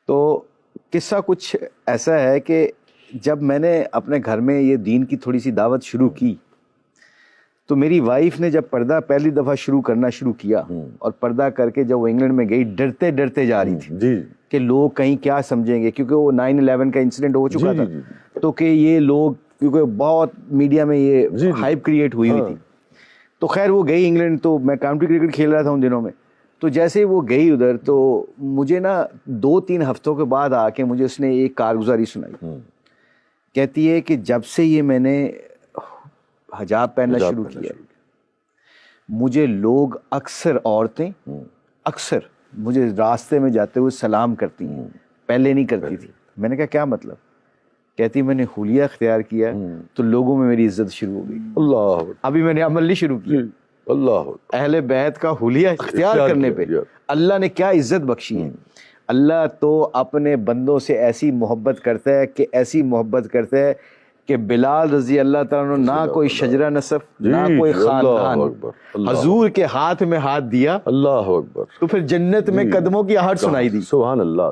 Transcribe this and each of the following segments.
तो किस्सा कुछ ऐसा है कि जब मैंने अपने घर में ये दीन की थोड़ी सी दावत शुरू की, तो मेरी वाइफ ने जब पर्दा पहली दफ़ा शुरू करना शुरू किया और पर्दा करके जब वो इंग्लैंड में गई, डरते डरते जा रही थी जी कि लोग कहीं क्या समझेंगे, क्योंकि वो 9/11 का इंसिडेंट हो चुका था। तो कि ये लोग, क्योंकि बहुत मीडिया में ये हाइप क्रिएट हुई थी। तो खैर वो गई इंग्लैंड, तो मैं काउंटी क्रिकेट खेल रहा था उन दिनों में। तो जैसे वो गई उधर, तो मुझे ना 2-3 हफ्तों के बाद आके मुझे उसने एक कारगुजारी सुनाई। कहती है कि जब से ये मैंने हिजाब पहनना शुरू किया, मुझे लोग अक्सर, औरतें अक्सर मुझे रास्ते में जाते हुए सलाम करती हैं, पहले नहीं करती थी। मैंने कहा क्या मतलब? कहती मैंने हुलिया अख्तियार किया तो लोगों में मेरी इज्जत शुरू हो गई। अल्लाह, अभी मैंने अमल नहीं शुरू किया। अल्लाह, अहले बैत का हुलिया इख्तियार करने पे अल्लाह ने क्या इज्जत बख्शी है। अल्लाह तो अपने बंदों से ऐसी मोहब्बत करता है कि ऐसी मोहब्बत करता है कि बिलाल रजी अल्लाह ताला ने ना कोई शजरा नसब, ना कोई खानदान, हजूर के हाथ में हाथ दिया, अल्लाह अकबर, तो फिर जन्नत में कदमों की आहट सुनाई दी। सुभान अल्लाह,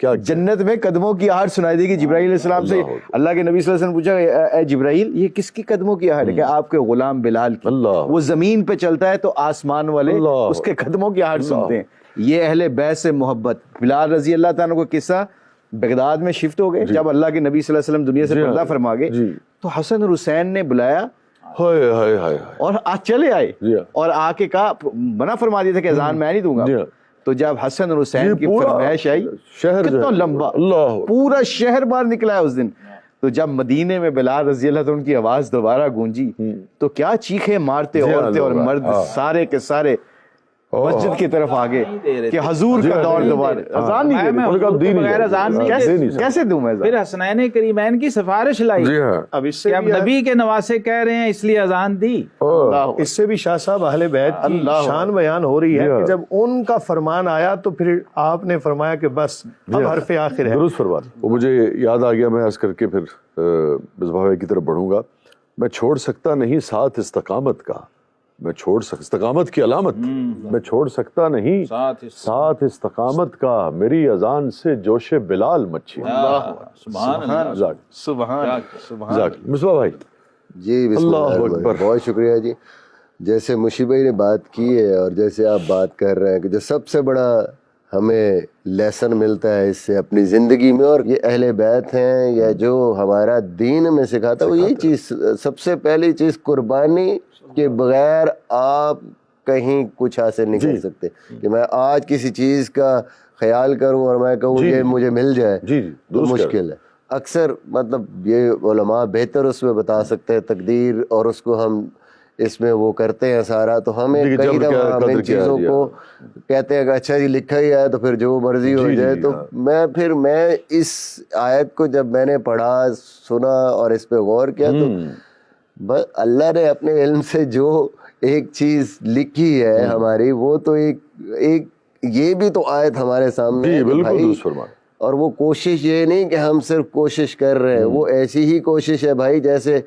क्या जन्नत में कदमों की आहट सुनाई दी कि जिब्राइल अलैहिस्सलाम से अल्लाह के नबी सल्लल्लाहु अलैहि वसल्लम पूछा, ए जिब्राइल ये किसकी कदमों की आहट है? कि आपके गुलाम बिलाल की। वो जमीन पे चलता है तो आसमान वाले उसके कदमों की आहट सुनते हैं। ये अहले बैत से मोहब्बत। बिलाल रजी अल्लाह ताला को किस्सा, बगदाद में शिफ्ट हो गए जब अल्लाह के नबी सल्लल्लाहु अलैहि वसल्लम दुनिया से पर्दा फरमा गए, तो हसन और हुसैन ने बुलाया और आज चले आए और आके कहा, मना फरमा दिया था कि अजान मैं नहीं दूंगा। तो जब हसन और हुसैन की फरमाइश आई, शहर कितना लंबा, पूरा शहर बाहर निकला है उस दिन। तो जब मदीने में बिलाल रजी अल्लाह उनकी आवाज दोबारा गूंजी, तो क्या चीखे मारते औरतें और मर्द सारे के सारे मस्जिद की तरफ आगे कि हजूर का दौर दोबारा। अजान नहीं दे, कैसे दूं मैं? फिर हसनैन करीमैन की सिफारिश लाई। अब इससे अब नबी के नवासे कह रहे हैं इसलिए अजान दी। इससे भी शाह साहब अहले बैत की शान बयान हो रही है कि जब उनका फरमान आया तो फिर आपने फरमाया कि बस अब हरफे आखिर है। दुरुस्त फरमान। वो मुझे याद आ गया, मैं अर्ज करके फिर मिसबाह भाई की तरफ बढ़ूंगा। मैं छोड़ सकता नहीं साथ इस्तकामत का, मैं छोड़ सकता, इस्तकामत की अलामत, मैं छोड़ सकता नहीं साथ इस्तकामत का, मेरी अजान से जोशे बिलाल मच्छी। मिसबा भाई जी, बहुत शुक्रिया जी। जैसे मुशीब भाई ने बात की है और जैसे आप बात कर रहे हैं कि जो सबसे बड़ा हमें लेसन मिलता है इससे अपनी ज़िंदगी में, और ये अहले बैत हैं या जो हमारा दीन में सिखाता है, वो यही चीज़, सबसे पहली चीज़ कुर्बानी के बगैर आप कहीं कुछ हासिल नहीं कर सकते। कि मैं आज किसी चीज़ का ख्याल करूं और मैं कहूँ ये मुझे मिल जाए, तो मुश्किल है। अक्सर मतलब ये उलमा बेहतर उसमें बता सकते हैं तकदीर, और उसको हम इसमें वो करते हैं सारा। तो हमें कई दफ़ा हम इन चीज़ों को कहते हैं कि अच्छा जी लिखा ही है तो फिर जो मर्जी हो जाए। तो मैं इस आयत को जब मैंने पढ़ा, सुना और इस पर गौर किया, तो बस अल्लाह ने अपने इल्म से जो एक चीज़ लिखी है हमारी, वो तो एक ये भी तो आयत हमारे सामने है भाई। और वो कोशिश ये नहीं कि हम सिर्फ कोशिश कर रहे हैं, वो ऐसी ही कोशिश है भाई जैसे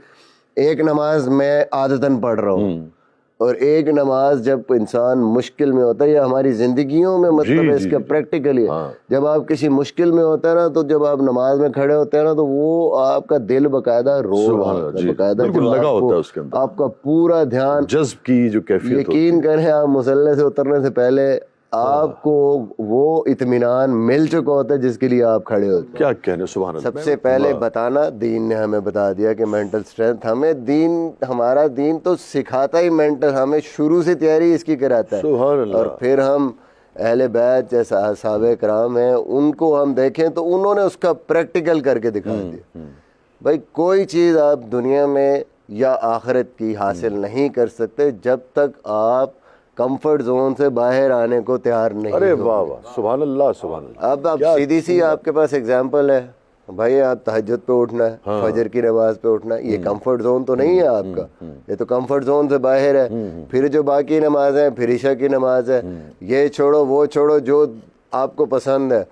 एक नमाज मैं आदतन पढ़ रहा हूँ, और एक नमाज जब इंसान मुश्किल में होता है, या हमारी जिंदगियों में मतलब इसका प्रैक्टिकली जब आप किसी मुश्किल में होता है ना, तो जब आप नमाज में खड़े होते हैं ना, तो वो आपका दिल बकायदा रो रहा होता है, बकायदा लगा होता है उसके अंदर, आपका पूरा ध्यान, जज्ब की जो कैफियत, यकीन करें आप मुसल्ले से उतरने से पहले आपको वो इत्मीनान मिल चुका होता है जिसके लिए आप खड़े होते हैं। क्या कहने, सुभान अल्लाह। सबसे पहले बताना, दीन ने हमें बता दिया कि मेंटल स्ट्रेंथ, हमें दीन, हमारा दीन तो सिखाता ही मेंटल, हमें शुरू से तैयारी इसकी कराता है। सुभान अल्लाह। और फिर हम अहले बैत जैसे असहाबे कराम हैं, उनको हम देखें तो उन्होंने उसका प्रैक्टिकल करके दिखा दिया। भाई कोई चीज़ आप दुनिया में या आखिरत की हासिल नहीं कर सकते जब तक आप कंफर्ट जोन से बाहर आने को तैयार नहीं। अरे वाह वाह, सुभान अल्लाह, सुभान अल्लाह। अब सीधी सी आपके पास एग्जांपल है भाई, आप तहज्जुद पे उठना है, फजर की नमाज पे उठना है, ये कंफर्ट जोन तो नहीं है आपका, ये तो कंफर्ट जोन से बाहर है। फिर जो बाकी नमाज है, फिर ईशा की नमाज है, ये छोड़ो वो छोड़ो जो आपको पसंद है।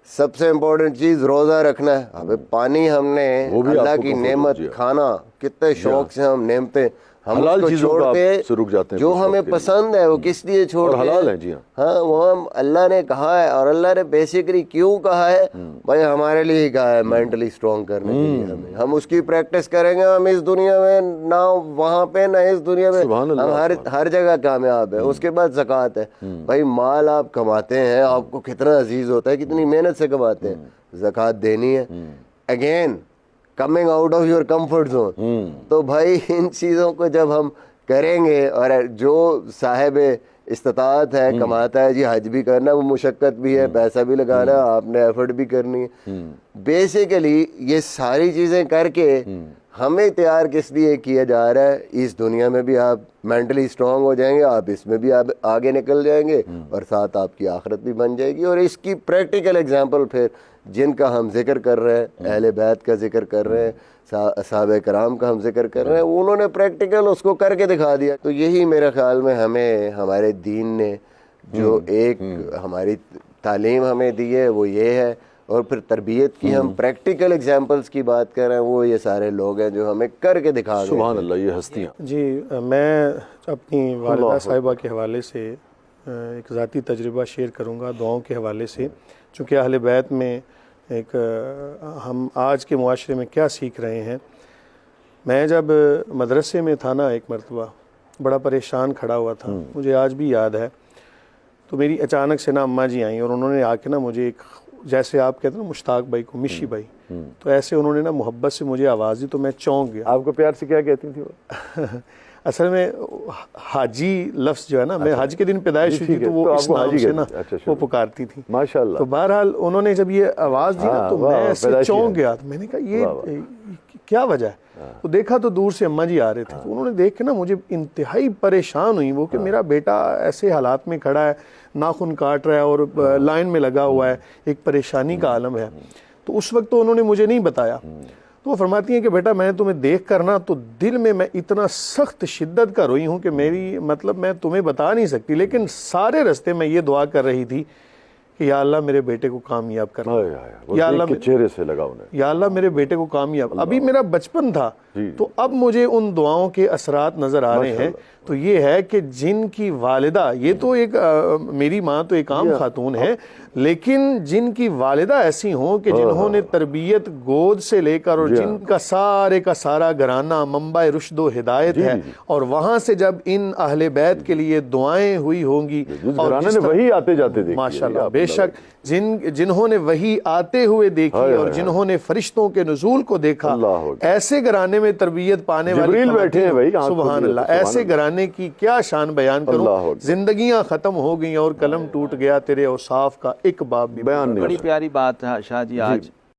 सबसे इम्पोर्टेंट चीज़ रोज़ा रखना है। अबे पानी हमने अल्लाह की नेमत, खाना कितने शौक से हम नेमतें हम हलाल उसको चीजों का छोड़ते से रुक जाते हैं जो कुछ वक्त हमें के लिए। पसंद है वो किस लिए छोड़ते और हलाल है जी, हाँ वो हम अल्लाह ने कहा है, और अल्लाह ने बेसिकली क्यों कहा है भाई, हमारे लिए ही कहा है, मेंटली स्ट्रॉन्ग करने के लिए हमें। हम उसकी प्रैक्टिस करेंगे, हम इस दुनिया में ना वहाँ पे ना इस दुनिया में, सुभान हम अल्लाह, हर जगह कामयाब है। उसके बाद ज़कात है भाई, माल आप कमाते हैं, आपको कितना अजीज होता है, कितनी मेहनत से कमाते हैं, ज़कात देनी है। Again coming out of your comfort zone. तो भाई इन चीज़ों को जब हम करेंगे, और जो साहिब इस्तात है, कमाता है जी, हज भी करना, वो मुशक्क़त भी है, पैसा भी लगाना, आपने एफर्ट भी करनी है। बेसिकली ये सारी चीज़ें करके हमें तैयार किस लिए किया जा रहा है, इस दुनिया में भी आप मेंटली स्ट्रांग हो जाएंगे, आप इसमें भी आप आगे निकल जाएंगे, और साथ आपकी आखिरत भी बन जाएगी। और इसकी प्रैक्टिकल एग्जांपल फिर जिनका हम जिक्र कर रहे हैं, अहले बैत का जिक्र कर रहे हैं, साहबे कराम का हम जिक्र कर रहे हैं, उन्होंने प्रैक्टिकल उसको करके दिखा दिया। तो यही मेरे ख्याल में हमें हमारे दीन ने जो एक हमारी तालीम हमें दी है वो ये है। और फिर तरबियत की हम प्रैक्टिकल एग्जांपल्स की बात कर रहे हैं, वो ये सारे लोग हैं जो हमें करके दिखा रहे हैं। सुभान अल्लाह, ये हस्तियाँ। जी, मैं अपनी वालिदा साहिबा के हवाले से एक ज़ाती तजुर्बा शेयर करूँगा दुआओं के हवाले से। चूँकि अहले बैत में एक हम आज के मुआशरे में क्या सीख रहे हैं। मैं जब मदरसे में था ना, एक मरतबा बड़ा परेशान खड़ा हुआ था, मुझे आज भी याद है। तो मेरी अचानक से ना अम्मा जी आई, और उन्होंने आके ना मुझे एक, जैसे आप कहते हैं ना मुश्ताक भाई को मिशी भाई, तो ऐसे उन्होंने ना मोहब्बत से मुझे आवाज़ दी, तो मैं चौंक गया। आपको प्यार से क्या कहती थी वो? असल में हाजी लफ्ज़ जो है ना, मैं हज के दिन पैदाइश हुई थी, तो वो इस नाम से ना वो पुकारती थी माशाल्लाह। तो बहरहाल उन्होंने जब ये आवाज़ दी ना, तो मैं ऐसे चौंक गया। तो मैंने कहा ये क्या वजह है? तो देखा तो दूर से अम्मा जी आ रहे थे। तो उन्होंने देख के ना मुझे इंतहाई परेशान हुई वो, कि मेरा बेटा ऐसे हालात में खड़ा है, नाखून काट रहा है और लाइन में लगा हुआ है, एक परेशानी का आलम है। तो उस वक्त तो उन्होंने मुझे नहीं बताया। तो वो फरमाती हैं कि बेटा मैं तुम्हें देख कर ना, तो दिल में मैं इतना सख्त शिद्दत का रोई हूँ कि मेरी मतलब मैं तुम्हें बता नहीं सकती। लेकिन सारे रास्ते में ये दुआ कर रही थी कि या अल्लाह मेरे बेटे को कामयाब कर, या अल्लाह चेहरे से लगा उन्हें, या अल्लाह मेरे बेटे को कामयाब। अभी मेरा बचपन था, तो अब मुझे उन दुआओं के असरात नज़र आ रहे हैं। तो ये है कि जिनकी वालिदा, ये तो एक मेरी माँ तो एक आम खातून है, लेकिन जिनकी वालिदा ऐसी हों कि जिन्होंने तरबियत गोद से लेकर, और जिनका सारे का सारा घराना मंबा रुश्दो हिदायत है, और वहाँ से जब इन अहले बैत के लिए दुआएं हुई होंगी, और वही आते जाते देखी, माशाल्लाह बेशक जिन्होंने वही आते हुए देखी, और जिन्होंने फरिश्तों के नुज़ूल को देखा, ऐसे घराने में तरबियत पाने वाले जिब्रील बैठे हैं भाई, सुभान अल्लाह। ऐसे घराने की क्या शान बयान करूं। जिंदगियां खत्म हो गई और कलम टूट गया, तेरे औसाफ का एक बाब भी बयान नहीं। बड़ी प्यारी बात है शाह जी आज